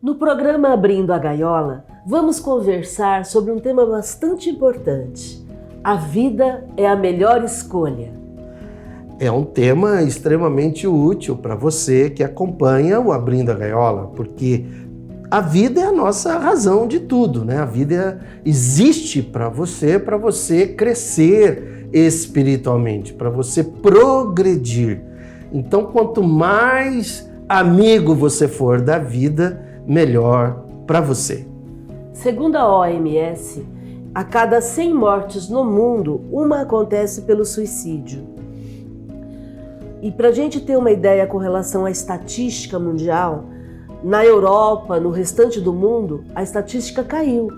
No programa Abrindo a Gaiola, vamos conversar sobre um tema bastante importante. A vida é a melhor escolha. É um tema extremamente útil para você que acompanha o Abrindo a Gaiola, porque a vida é a nossa razão de tudo, né? A vida existe para você crescer espiritualmente, para você progredir. Então, quanto mais amigo você for da vida, melhor para você. Segundo a OMS, a cada 100 mortes no mundo, uma acontece pelo suicídio. E para a gente ter uma ideia com relação à estatística mundial, na Europa, no restante do mundo, a estatística caiu.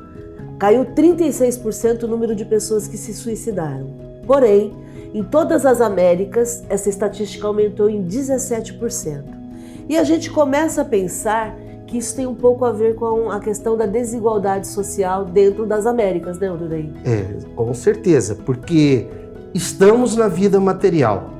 Caiu 36% o número de pessoas que se suicidaram. Porém, em todas as Américas, essa estatística aumentou em 17%. E a gente começa a pensar que isso tem um pouco a ver com a questão da desigualdade social dentro das Américas, né, Odurei? Com certeza, porque estamos na vida material.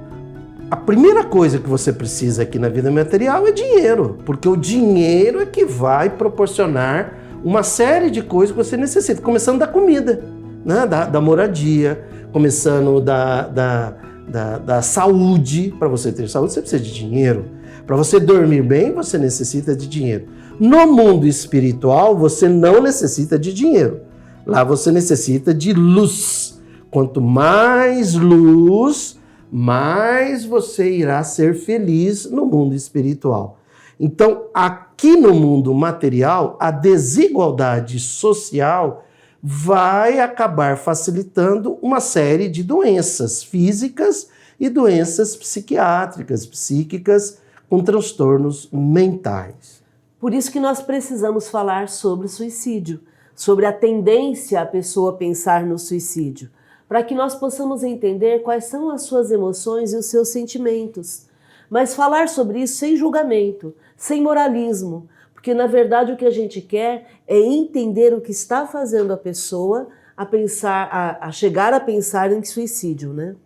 A primeira coisa que você precisa aqui na vida material é dinheiro, porque o dinheiro é que vai proporcionar uma série de coisas que você necessita, começando da comida, né? da moradia, começando da saúde. Para você ter saúde, você precisa de dinheiro. Para você dormir bem, você necessita de dinheiro. No mundo espiritual, você não necessita de dinheiro. Lá você necessita de luz. Quanto mais luz, mais você irá ser feliz no mundo espiritual. Então, aqui no mundo material, a desigualdade social vai acabar facilitando uma série de doenças físicas e doenças psiquiátricas, psíquicas, com transtornos mentais. Por isso que nós precisamos falar sobre suicídio, sobre a tendência a pessoa pensar no suicídio, para que nós possamos entender quais são as suas emoções e os seus sentimentos. Mas falar sobre isso sem julgamento, sem moralismo, porque na verdade o que a gente quer é entender o que está fazendo a pessoa a chegar a pensar em suicídio, né?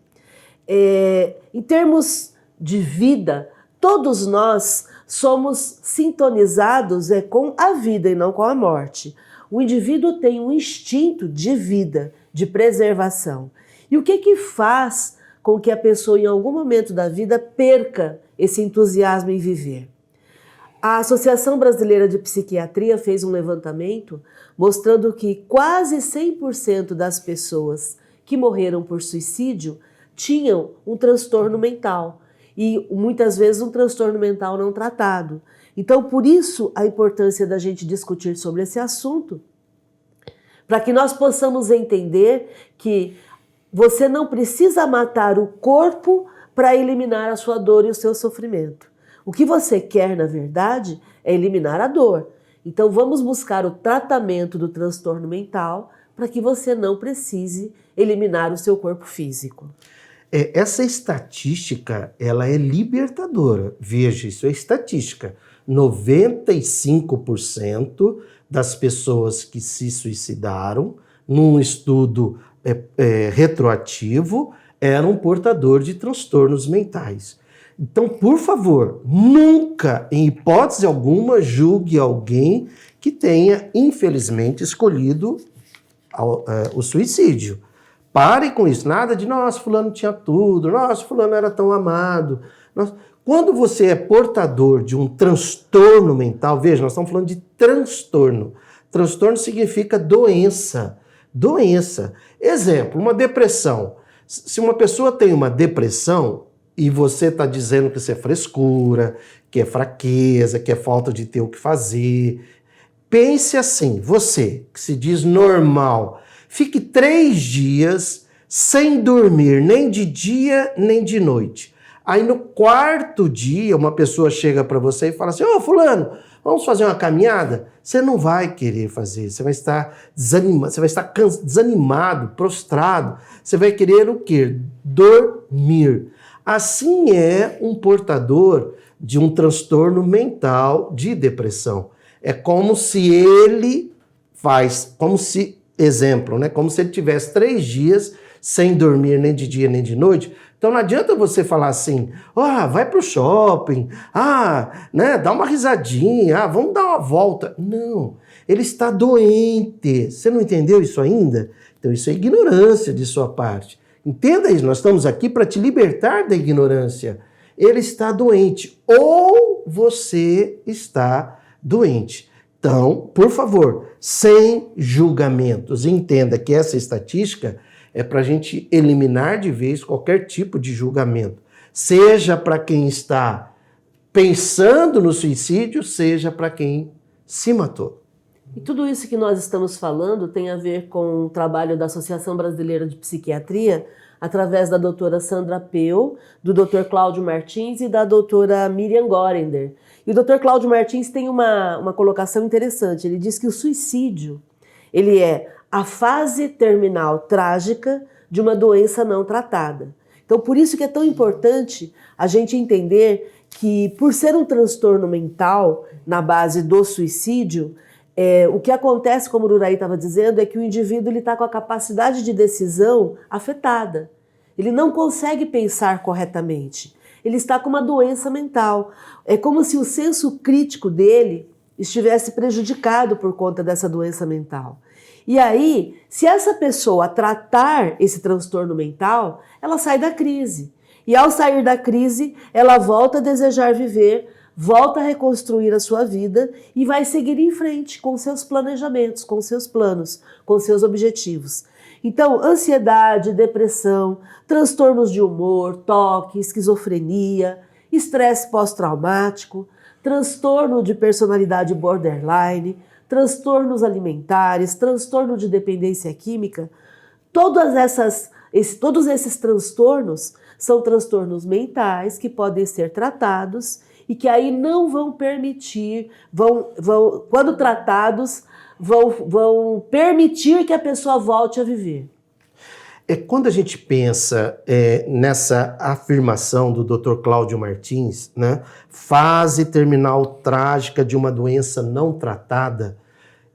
Em termos de vida, todos nós somos sintonizados com a vida e não com a morte. O indivíduo tem um instinto de vida, de preservação. E o que faz com que a pessoa, em algum momento da vida, perca esse entusiasmo em viver? A Associação Brasileira de Psiquiatria fez um levantamento mostrando que quase 100% das pessoas que morreram por suicídio tinham um transtorno mental. E muitas vezes um transtorno mental não tratado. Então, por isso, a importância da gente discutir sobre esse assunto, para que nós possamos entender que você não precisa matar o corpo para eliminar a sua dor e o seu sofrimento. O que você quer, na verdade, é eliminar a dor. Então, vamos buscar o tratamento do transtorno mental para que você não precise eliminar o seu corpo físico. Essa estatística, ela é libertadora. Veja, isso é estatística. 95% das pessoas que se suicidaram, num estudo retroativo, eram portadores de transtornos mentais. Então, por favor, nunca, em hipótese alguma, julgue alguém que tenha, infelizmente, escolhido o suicídio. Pare com isso, nada de, nossa, fulano tinha tudo, nossa, fulano era tão amado. Quando você é portador de um transtorno mental, veja, nós estamos falando de transtorno. Transtorno significa doença. Doença. Exemplo, uma depressão. Se uma pessoa tem uma depressão e você está dizendo que isso é frescura, que é fraqueza, que é falta de ter o que fazer, pense assim, você que se diz normal, fique 3 dias sem dormir, nem de dia, nem de noite. Aí no 4º dia, uma pessoa chega para você e fala assim, ô fulano, vamos fazer uma caminhada? Você não vai querer fazer, você vai estar desanimado, você vai estar desanimado, prostrado. Você vai querer o quê? Dormir. Assim é um portador de um transtorno mental de depressão. É como se ele exemplo, né? Como se ele tivesse 3 dias sem dormir nem de dia nem de noite. Então não adianta você falar assim, vai pro shopping, né, dá uma risadinha, vamos dar uma volta. Não, ele está doente. Você não entendeu isso ainda? Então isso é ignorância de sua parte. Entenda isso, nós estamos aqui para te libertar da ignorância. Ele está doente ou você está doente. Então, por favor, sem julgamentos. Entenda que essa estatística é para a gente eliminar de vez qualquer tipo de julgamento. Seja para quem está pensando no suicídio, seja para quem se matou. E tudo isso que nós estamos falando tem a ver com o trabalho da Associação Brasileira de Psiquiatria, através da doutora Sandra Peu, do Dr. Cláudio Martins e da doutora Miriam Gorender. E o Dr. Cláudio Martins tem uma colocação interessante. Ele diz que o suicídio ele é a fase terminal trágica de uma doença não tratada. Então, por isso que é tão importante a gente entender que, por ser um transtorno mental na base do suicídio, o que acontece, como o Uraí estava dizendo, é que o indivíduo está com a capacidade de decisão afetada. Ele não consegue pensar corretamente. Ele está com uma doença mental. É como se o senso crítico dele estivesse prejudicado por conta dessa doença mental. E aí, se essa pessoa tratar esse transtorno mental, ela sai da crise. E ao sair da crise, ela volta a desejar viver, volta a reconstruir a sua vida e vai seguir em frente com seus planejamentos, com seus planos, com seus objetivos. Então, ansiedade, depressão, transtornos de humor, toque, esquizofrenia, estresse pós-traumático, transtorno de personalidade borderline, transtornos alimentares, transtorno de dependência química, todos esses transtornos são transtornos mentais que podem ser tratados e que aí não vão permitir, quando tratados, vão permitir que a pessoa volte a viver. Quando a gente pensa nessa afirmação do Dr. Cláudio Martins, né, fase terminal trágica de uma doença não tratada,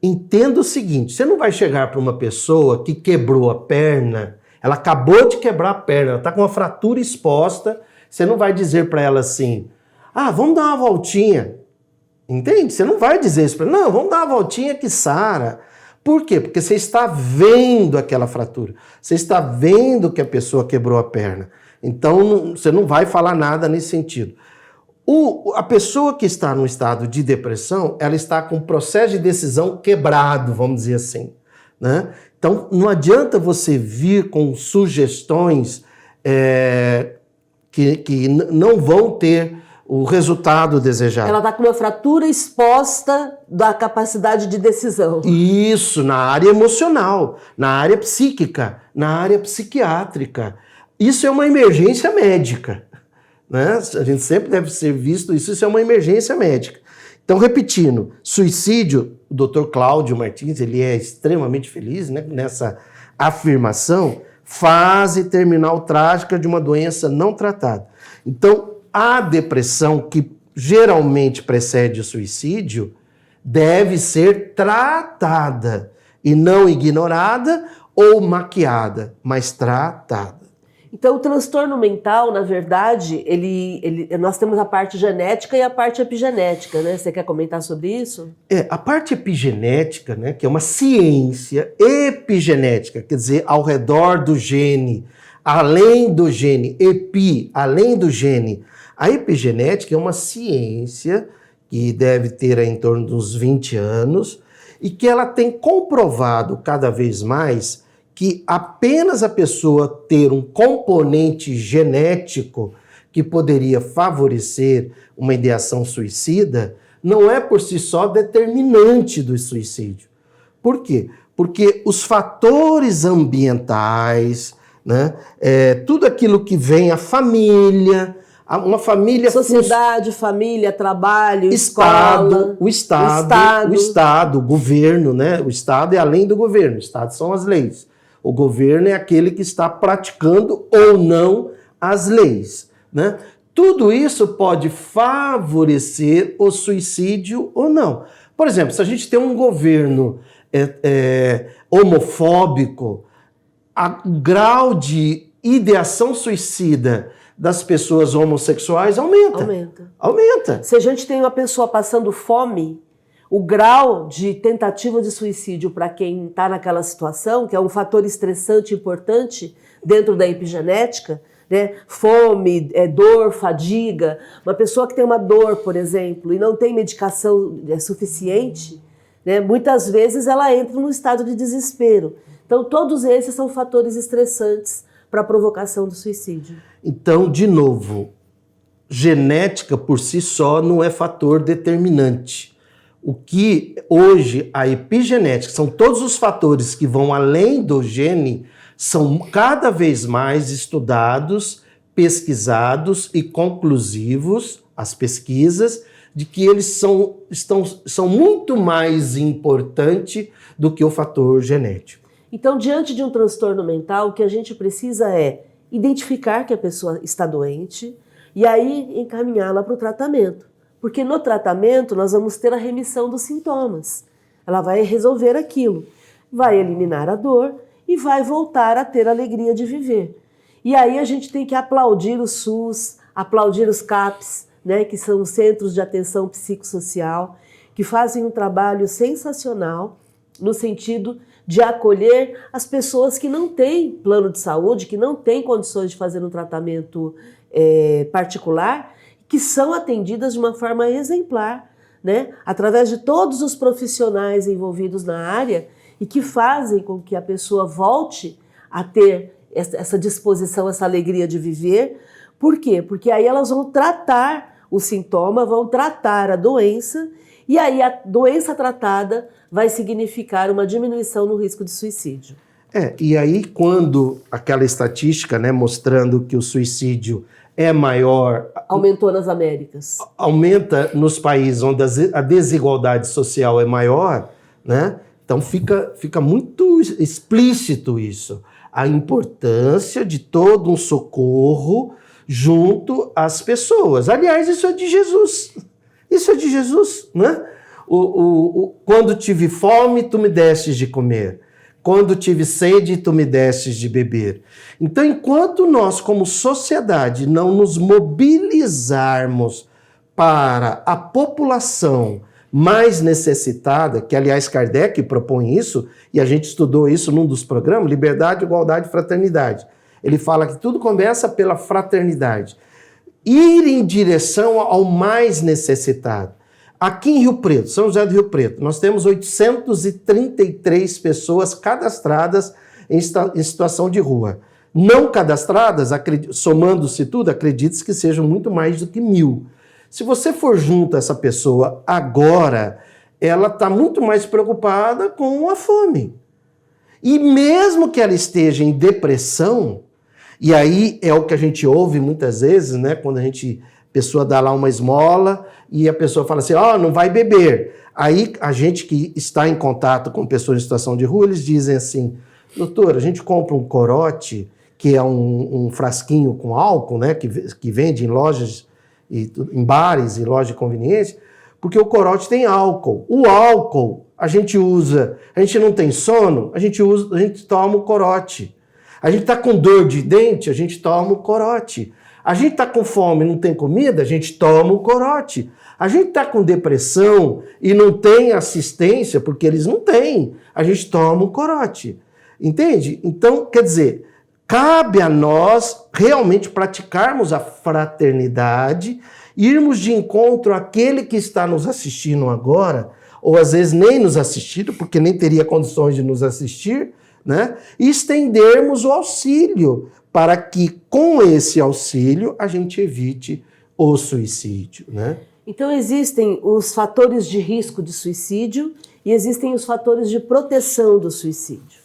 entenda o seguinte, você não vai chegar para uma pessoa que quebrou a perna, ela acabou de quebrar a perna, ela está com uma fratura exposta, você não vai dizer para ela assim, vamos dar uma voltinha, entende? Você não vai dizer isso para ela, não, vamos dar uma voltinha que sara. Por quê? Porque você está vendo aquela fratura, você está vendo que a pessoa quebrou a perna, então você não vai falar nada nesse sentido. A pessoa que está no estado de depressão, ela está com o processo de decisão quebrado, vamos dizer assim, né? Então não adianta você vir com sugestões que não vão ter o resultado desejado. Ela está com uma fratura exposta da capacidade de decisão. Isso, na área emocional, na área psíquica, na área psiquiátrica. Isso é uma emergência médica, né? A gente sempre deve ser visto isso é uma emergência médica. Então, repetindo, suicídio, o Dr. Cláudio Martins, ele é extremamente feliz, né, nessa afirmação, fase terminal trágica de uma doença não tratada. Então, a depressão que geralmente precede o suicídio deve ser tratada e não ignorada ou maquiada, mas tratada. Então, o transtorno mental, na verdade, nós temos a parte genética e a parte epigenética, né? Você quer comentar sobre isso? A parte epigenética, né, que é uma ciência epigenética, quer dizer, ao redor do gene, além do gene, além do gene. A epigenética é uma ciência que deve ter em torno de uns 20 anos e que ela tem comprovado cada vez mais que apenas a pessoa ter um componente genético que poderia favorecer uma ideação suicida não é por si só determinante do suicídio. Por quê? Porque os fatores ambientais, né, tudo aquilo que vem, a família, uma família... Sociedade, família, trabalho, escola... O Estado, o governo, né? O Estado é além do governo, o Estado são as leis. O governo é aquele que está praticando ou não as leis, né? Tudo isso pode favorecer o suicídio ou não. Por exemplo, se a gente tem um governo homofóbico, o grau de ideação suicida das pessoas homossexuais aumenta. Aumenta. Se a gente tem uma pessoa passando fome, o grau de tentativa de suicídio para quem está naquela situação, que é um fator estressante importante dentro da epigenética, né? Fome, dor, fadiga. Uma pessoa que tem uma dor, por exemplo, e não tem medicação suficiente, né? Muitas vezes ela entra num estado de desespero. Então, todos esses são fatores estressantes para a provocação do suicídio. Então, de novo, genética por si só não é fator determinante. O que hoje a epigenética, são todos os fatores que vão além do gene, são cada vez mais estudados, pesquisados e conclusivos, as pesquisas, de que eles são muito mais importantes do que o fator genético. Então, diante de um transtorno mental, o que a gente precisa é identificar que a pessoa está doente e aí encaminhá-la para o tratamento. Porque no tratamento nós vamos ter a remissão dos sintomas. Ela vai resolver aquilo, vai eliminar a dor e vai voltar a ter a alegria de viver. E aí a gente tem que aplaudir o SUS, aplaudir os CAPs, né, que são os Centros de Atenção Psicossocial, que fazem um trabalho sensacional no sentido de acolher as pessoas que não têm plano de saúde, que não têm condições de fazer um tratamento particular, que são atendidas de uma forma exemplar, né? Através de todos os profissionais envolvidos na área e que fazem com que a pessoa volte a ter essa disposição, essa alegria de viver. Por quê? Porque aí elas vão tratar o sintoma, vão tratar a doença, e aí a doença tratada vai significar uma diminuição no risco de suicídio. E aí quando aquela estatística, né, mostrando que o suicídio é maior... Aumentou nas Américas. Aumenta nos países onde a desigualdade social é maior, né? Então fica muito explícito isso. A importância de todo um socorro junto às pessoas. Aliás, isso é de Jesus. Isso é de Jesus, né? Quando tive fome, tu me destes de comer. Quando tive sede, tu me destes de beber. Então, enquanto nós, como sociedade, não nos mobilizarmos para a população mais necessitada, que, aliás, Kardec propõe isso, e a gente estudou isso num dos programas, Liberdade, Igualdade e Fraternidade. Ele fala que tudo começa pela fraternidade. Ir em direção ao mais necessitado. Aqui em Rio Preto, São José do Rio Preto, nós temos 833 pessoas cadastradas em situação de rua. Não cadastradas, somando-se tudo, acredite-se que sejam muito mais do que 1.000. Se você for junto a essa pessoa agora, ela está muito mais preocupada com a fome. E mesmo que ela esteja em depressão, e aí é o que a gente ouve muitas vezes, né, quando a pessoa dá lá uma esmola e a pessoa fala assim, não vai beber. Aí a gente que está em contato com pessoas em situação de rua, eles dizem assim, doutor, a gente compra um corote, que é um frasquinho com álcool, né, que vende em lojas, em bares e lojas de conveniência, porque o corote tem álcool. O álcool a gente usa, a gente não tem sono, a gente toma o corote. A gente está com dor de dente, a gente toma o corote. A gente está com fome e não tem comida, a gente toma o corote. A gente está com depressão e não tem assistência, porque eles não têm, a gente toma o corote. Entende? Então, quer dizer, cabe a nós realmente praticarmos a fraternidade, irmos de encontro àquele que está nos assistindo agora, ou às vezes nem nos assistindo, porque nem teria condições de nos assistir, né? E estendermos o auxílio, para que com esse auxílio a gente evite o suicídio, né? Então existem os fatores de risco de suicídio e existem os fatores de proteção do suicídio.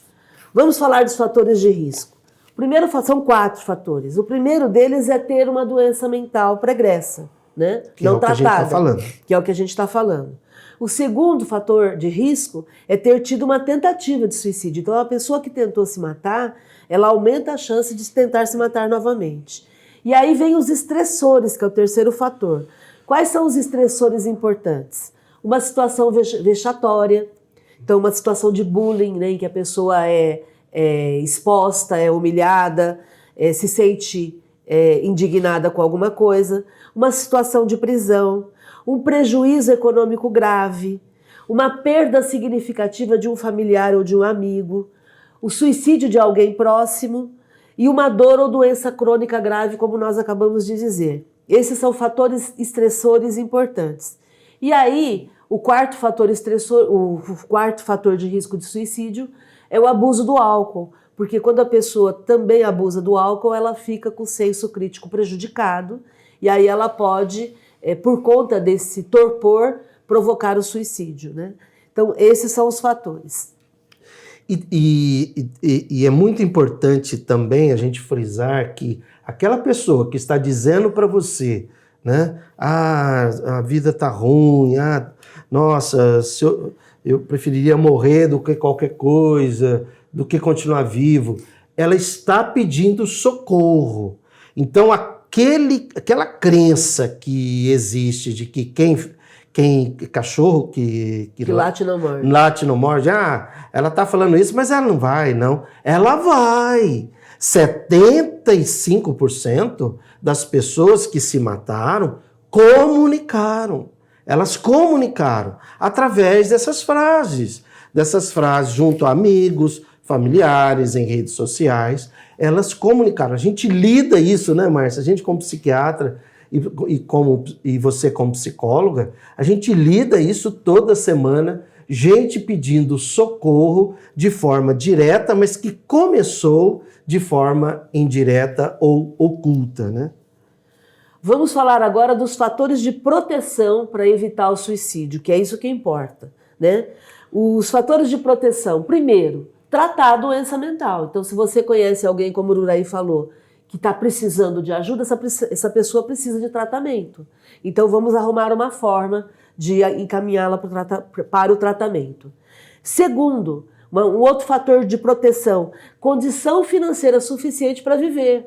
Vamos falar dos fatores de risco. Primeiro, são 4 fatores. O primeiro deles é ter uma doença mental pregressa, né? Não tratada, que é o que a gente está falando. O segundo fator de risco é ter tido uma tentativa de suicídio. Então, a pessoa que tentou se matar, ela aumenta a chance de tentar se matar novamente. E aí vem os estressores, que é o terceiro fator. Quais são os estressores importantes? Uma situação vexatória, então uma situação de bullying, né, em que a pessoa é exposta, é humilhada, se sente indignada com alguma coisa, uma situação de prisão, um prejuízo econômico grave, uma perda significativa de um familiar ou de um amigo, o suicídio de alguém próximo e uma dor ou doença crônica grave, como nós acabamos de dizer. Esses são fatores estressores importantes. E aí, o quarto fator estressor, o quarto fator de risco de suicídio é o abuso do álcool, porque quando a pessoa também abusa do álcool, ela fica com o senso crítico prejudicado e aí ela pode, por conta desse torpor, provocar o suicídio, né? Então, esses são os fatores. E é muito importante também a gente frisar que aquela pessoa que está dizendo para você, né, a vida tá ruim, nossa, eu preferiria morrer do que qualquer coisa, do que continuar vivo, ela está pedindo socorro. Então, aquela crença que existe de que cachorro que late não morde. Late não morde. Ela tá falando isso, mas ela não vai, não. Ela vai. 75% das pessoas que se mataram comunicaram. Elas comunicaram através dessas frases junto a amigos, familiares, em redes sociais. Elas comunicaram. A gente lida isso, né, Márcia? A gente como psiquiatra e você como psicóloga, a gente lida isso toda semana, gente pedindo socorro de forma direta, mas que começou de forma indireta ou oculta, né? Vamos falar agora dos fatores de proteção para evitar o suicídio, que é isso que importa, né? Os fatores de proteção, primeiro, tratar a doença mental. Então, se você conhece alguém, como o Uraí falou, que está precisando de ajuda, essa pessoa precisa de tratamento. Então, vamos arrumar uma forma de encaminhá-la para o tratamento. Segundo, um outro fator de proteção, condição financeira suficiente para viver.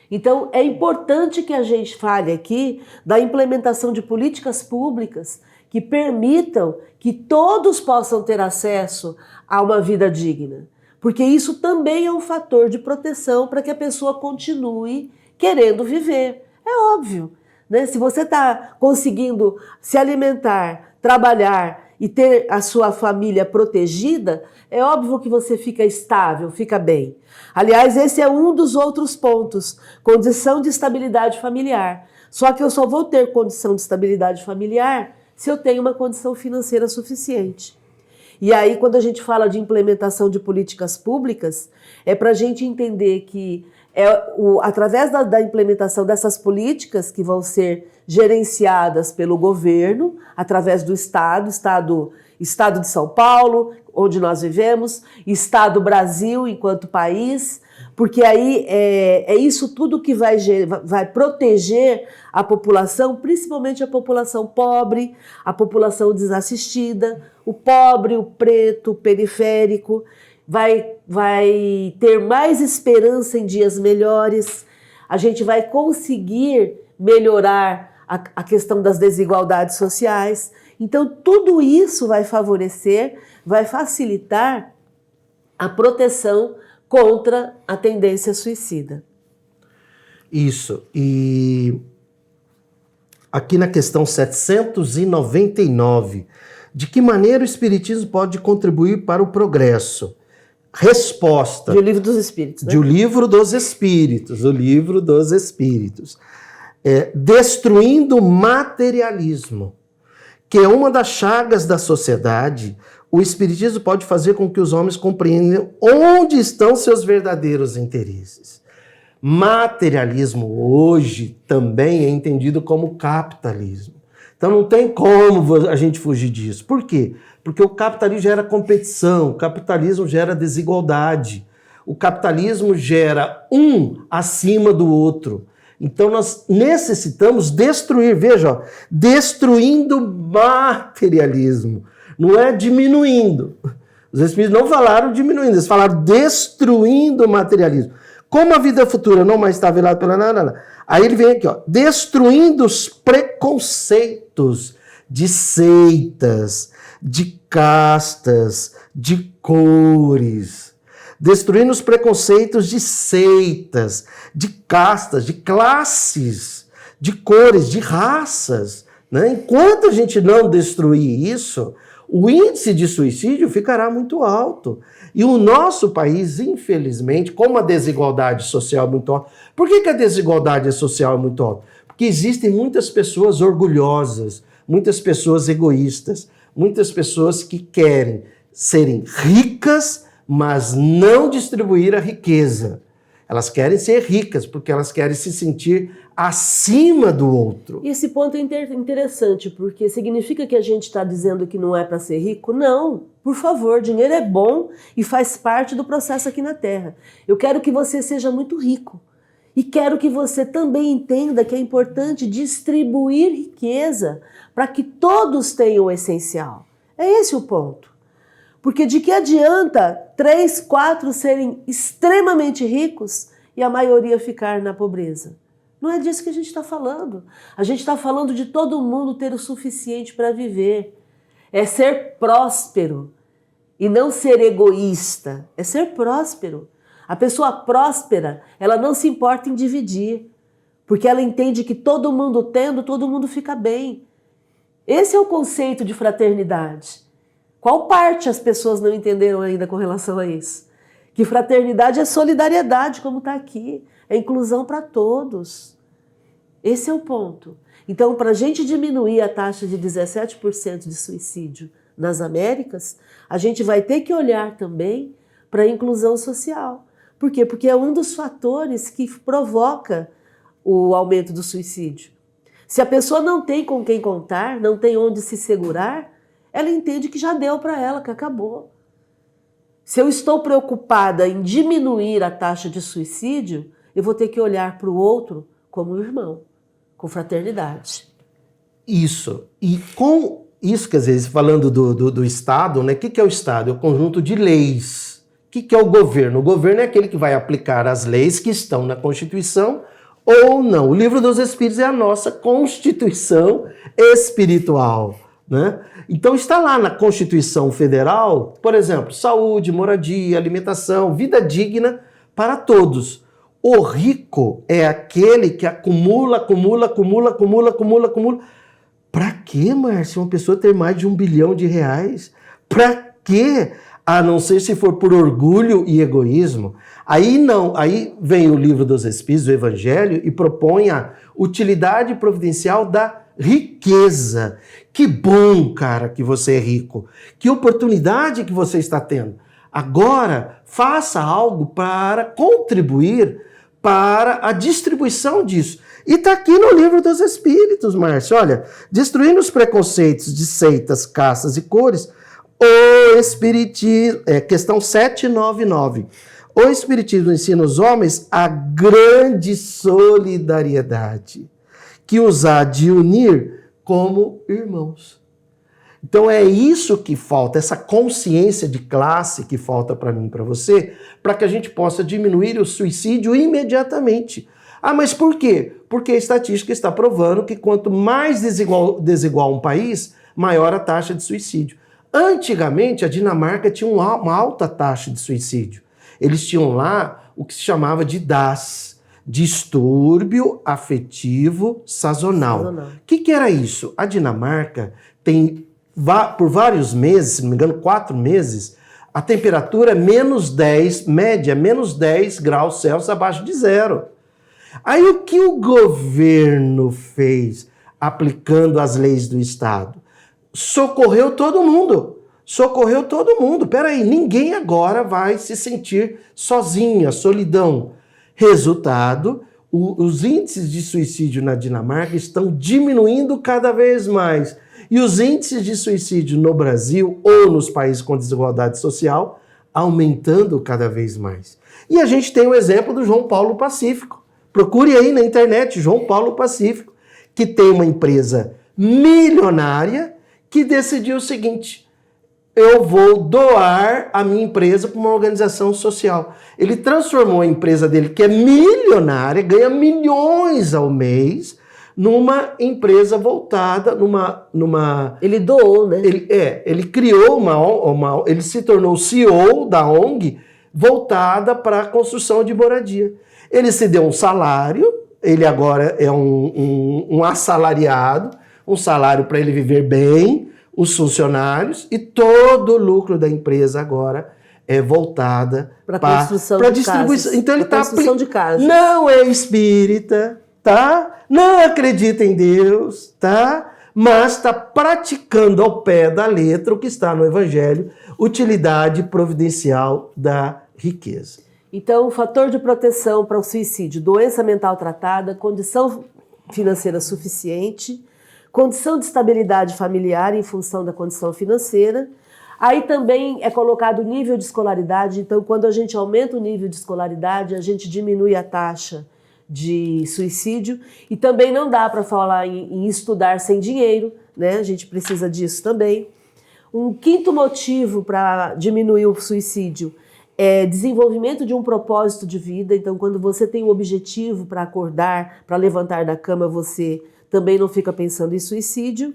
Então, é importante que a gente fale aqui da implementação de políticas públicas que permitam que todos possam ter acesso a uma vida digna. Porque isso também é um fator de proteção para que a pessoa continue querendo viver. É óbvio, né? Se você está conseguindo se alimentar, trabalhar e ter a sua família protegida, é óbvio que você fica estável, fica bem. Aliás, esse é um dos outros pontos, condição de estabilidade familiar. Só que eu só vou ter condição de estabilidade familiar se eu tenho uma condição financeira suficiente. E aí, quando a gente fala de implementação de políticas públicas, é para a gente entender que através da implementação dessas políticas que vão ser gerenciadas pelo governo, através do Estado de São Paulo, onde nós vivemos, Estado Brasil enquanto país, porque aí é isso tudo que vai proteger a população, principalmente a população pobre, a população desassistida, o pobre, o preto, o periférico, vai ter mais esperança em dias melhores, a gente vai conseguir melhorar a questão das desigualdades sociais. Então, tudo isso vai favorecer, vai facilitar a proteção contra a tendência suicida. Isso. E aqui na questão 799, de que maneira o Espiritismo pode contribuir para o progresso? Resposta. De O Livro dos Espíritos, né? De O Livro dos Espíritos. O Livro dos Espíritos. Destruindo o materialismo, que é uma das chagas da sociedade. O Espiritismo pode fazer com que os homens compreendam onde estão seus verdadeiros interesses. Materialismo hoje também é entendido como capitalismo. Então não tem como a gente fugir disso. Por quê? Porque o capitalismo gera competição, o capitalismo gera desigualdade, o capitalismo gera um acima do outro. Então nós necessitamos destruir, veja, ó, destruindo materialismo. Não é diminuindo. Os Espíritos não falaram diminuindo, eles falaram destruindo o materialismo. Como a vida futura não mais está velada pela nada, aí ele vem aqui, ó, destruindo os preconceitos de seitas, de castas, de cores, destruindo os preconceitos de seitas, de castas, de classes, de cores, de raças, né? Enquanto a gente não destruir isso, o índice de suicídio ficará muito alto. E o nosso país, infelizmente, como a desigualdade social é muito alta. Por que a desigualdade social é muito alta? Porque existem muitas pessoas orgulhosas, muitas pessoas egoístas, muitas pessoas que querem serem ricas, mas não distribuir a riqueza. Elas querem ser ricas porque elas querem se sentir acima do outro. E esse ponto é interessante, porque significa que a gente está dizendo que não é para ser rico? Não, por favor, dinheiro é bom e faz parte do processo aqui na Terra. Eu quero que você seja muito rico e quero que você também entenda que é importante distribuir riqueza para que todos tenham o essencial. É esse o ponto. Porque de que adianta 3, 4 serem extremamente ricos e a maioria ficar na pobreza? Não é disso que a gente está falando. A gente está falando de todo mundo ter o suficiente para viver. É ser próspero e não ser egoísta. É ser próspero. A pessoa próspera, ela não se importa em dividir, porque ela entende que todo mundo tendo, todo mundo fica bem. Esse é o conceito de fraternidade. Qual parte as pessoas não entenderam ainda com relação a isso? Que fraternidade é solidariedade, como está aqui. É inclusão para todos. Esse é o ponto. Então, para a gente diminuir a taxa de 17% de suicídio nas Américas, a gente vai ter que olhar também para a inclusão social. Por quê? Porque é um dos fatores que provoca o aumento do suicídio. Se a pessoa não tem com quem contar, não tem onde se segurar, ela entende que já deu para ela, que acabou. Se eu estou preocupada em diminuir a taxa de suicídio, eu vou ter que olhar para o outro como irmão, com fraternidade. Isso. E com isso, quer dizer, falando do Estado, né? O que é o Estado? É o conjunto de leis. O que é o governo? O governo é aquele que vai aplicar as leis que estão na Constituição ou não. O Livro dos Espíritos é a nossa Constituição espiritual, né? Então está lá na Constituição Federal, por exemplo, saúde, moradia, alimentação, vida digna para todos. O rico é aquele que acumula. Para quê, Márcio? Uma pessoa ter mais de R$1 bilhão? Para quê? A não ser se for por orgulho e egoísmo. Aí não, aí vem o Livro dos Espíritos, o Evangelho, e propõe a utilidade providencial da riqueza. Que bom, cara, que você é rico. Que oportunidade que você está tendo. Agora, faça algo para contribuir para a distribuição disso. E está aqui no Livro dos Espíritos, Márcio. Olha, destruindo os preconceitos de seitas, caças e cores, o Espiritismo, questão 799. O Espiritismo ensina os homens a grande solidariedade, que os há de unir como irmãos. Então é isso que falta, essa consciência de classe que falta para mim e para você, para que a gente possa diminuir o suicídio imediatamente. Ah, mas por quê? Porque a estatística está provando que quanto mais desigual um país, maior a taxa de suicídio. Antigamente, a Dinamarca tinha uma alta taxa de suicídio. Eles tinham lá o que se chamava de DAS, distúrbio afetivo sazonal. O que era isso? A Dinamarca tem, por vários meses, se não me engano, 4 meses, a temperatura é -10, média, -10 graus Celsius abaixo de zero. Aí o que o governo fez, aplicando as leis do Estado? Socorreu todo mundo. Socorreu todo mundo. Peraí, ninguém agora vai se sentir sozinha, solidão. Resultado, os índices de suicídio na Dinamarca estão diminuindo cada vez mais. E os índices de suicídio no Brasil ou nos países com desigualdade social aumentando cada vez mais. E a gente tem o exemplo do João Paulo Pacífico. Procure aí na internet, João Paulo Pacífico, que tem uma empresa milionária que decidiu o seguinte: eu vou doar a minha empresa para uma organização social. Ele transformou a empresa dele, que é milionária, ganha milhões ao mês, numa empresa voltada, numa... Ele doou, né? Ele criou ele se tornou CEO da ONG voltada para a construção de moradia. Ele se deu um salário, ele agora é um assalariado, um salário para ele viver bem, os funcionários, e todo o lucro da empresa agora é voltada para construção de distribuição. casas. Então ele está construção de casas. Não é espírita, tá? Não acredita em Deus, tá? Mas está praticando ao pé da letra o que está no Evangelho, utilidade providencial da riqueza. Então, o fator de proteção para o suicídio: doença mental tratada, condição financeira suficiente, condição de estabilidade familiar em função da condição financeira. Aí também é colocado o nível de escolaridade. Então, quando a gente aumenta o nível de escolaridade, a gente diminui a taxa de suicídio. E também não dá para falar em estudar sem dinheiro, né? A gente precisa disso também. Um quinto motivo para diminuir o suicídio é desenvolvimento de um propósito de vida. Então, quando você tem um objetivo para acordar, para levantar da cama, você também não fica pensando em suicídio.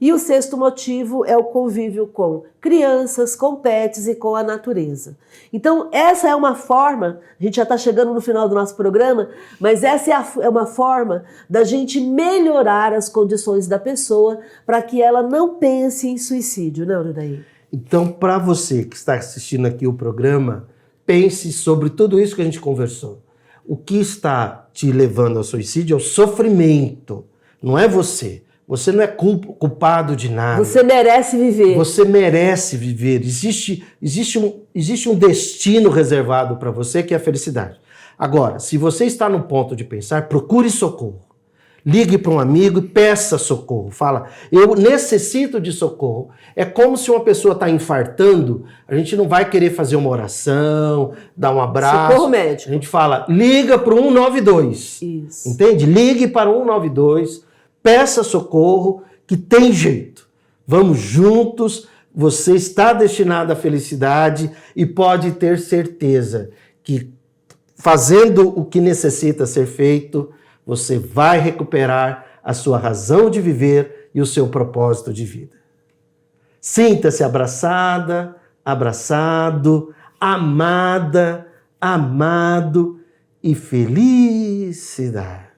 E o sexto motivo é o convívio com crianças, com pets e com a natureza. Então, essa é uma forma, a gente já está chegando no final do nosso programa, mas essa é uma forma da gente melhorar as condições da pessoa para que ela não pense em suicídio, não, Uridaí? Então, para você que está assistindo aqui o programa, pense sobre tudo isso que a gente conversou. O que está te levando ao suicídio é o sofrimento, não é você. Você não é culpado de nada. Você merece viver. Você merece viver. Existe um destino reservado para você, que é a felicidade. Agora, se você está no ponto de pensar, procure socorro. Ligue para um amigo e peça socorro. Fala, eu necessito de socorro. É como se uma pessoa está infartando, a gente não vai querer fazer uma oração, dar um abraço. Socorro médico. A gente fala, liga para o 192. Isso. Entende? Ligue para o 192, peça socorro, que tem jeito. Vamos juntos, você está destinado à felicidade e pode ter certeza que fazendo o que necessita ser feito, você vai recuperar a sua razão de viver e o seu propósito de vida. Sinta-se abraçada, abraçado, amada, amado e felicidade.